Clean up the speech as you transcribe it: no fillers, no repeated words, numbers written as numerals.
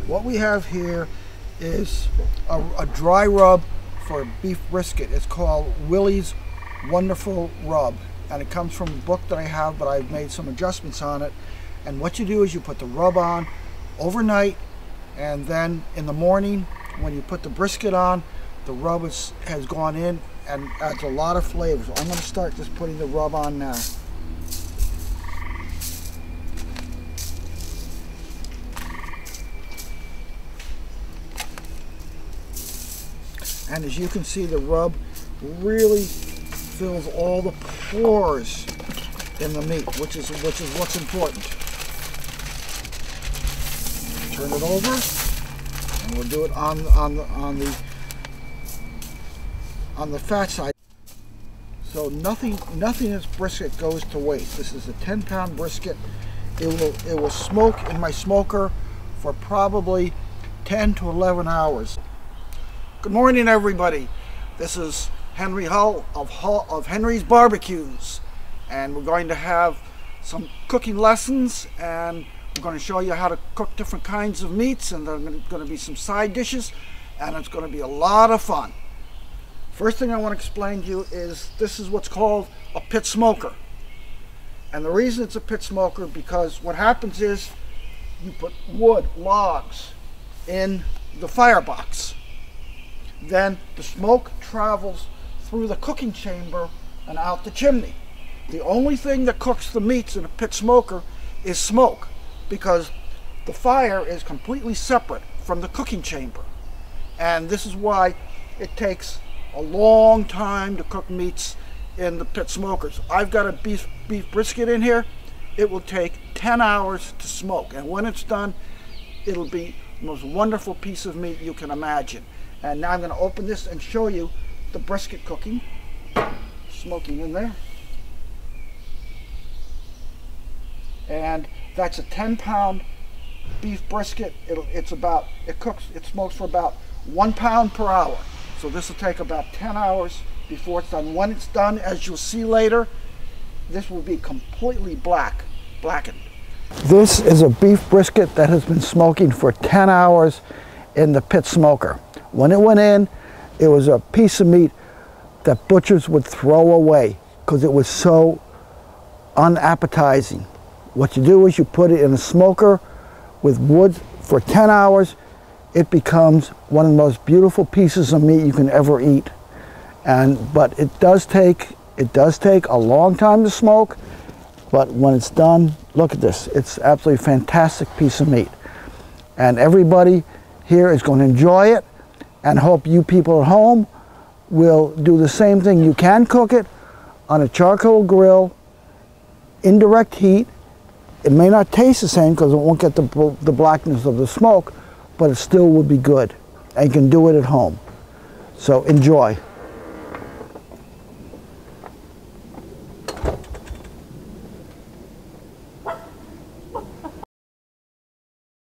What we have here is a dry rub for beef brisket. It's called Willie's Wonderful Rub, and it comes from a book that I have, but I've made some adjustments on it. And what you do is you put the rub on overnight, and then in the morning when you put the brisket on, the rub has gone in and adds a lot of flavor. So I'm going to start just putting the rub on now. And as you can see, the rub really fills all the pores in the meat, which is what's important. Turn it over, and we'll do it on the fat side. So nothing in this brisket goes to waste. This is a 10-pound brisket. It will smoke in my smoker for probably 10 to 11 hours. Good morning, everybody. This is Henry Hull of Henry's Barbecues, and we're going to have some cooking lessons, and we're going to show you how to cook different kinds of meats, and there are going to be some side dishes, and it's going to be a lot of fun. First thing I want to explain to you is this is what's called a pit smoker. And the reason it's a pit smoker because what happens is you put wood, logs in the firebox. Then the smoke travels through the cooking chamber and out the chimney. The only thing that cooks the meats in a pit smoker is smoke, because the fire is completely separate from the cooking chamber. And this is why it takes a long time to cook meats in the pit smokers. I've got a beef brisket in here. It will take 10 hours to smoke, and when it's done, it'll be the most wonderful piece of meat you can imagine. And now I'm going to open this and show you the brisket cooking, smoking in there. And that's a 10-pound beef brisket. It smokes for about 1 pound per hour. So this will take about 10 hours before it's done. When it's done, as you'll see later, this will be completely blackened. This is a beef brisket that has been smoking for 10 hours in the pit smoker. When it went in, it was a piece of meat that butchers would throw away because it was so unappetizing. What you do is you put it in a smoker with wood for 10 hours. It becomes one of the most beautiful pieces of meat you can ever eat. But it does take a long time to smoke, but when it's done, look at this. It's absolutely a fantastic piece of meat. And everybody here is going to enjoy it, and hope you people at home will do the same thing. You can cook it on a charcoal grill, indirect heat. It may not taste the same because it won't get the blackness of the smoke, but it still will be good, and you can do it at home. So enjoy.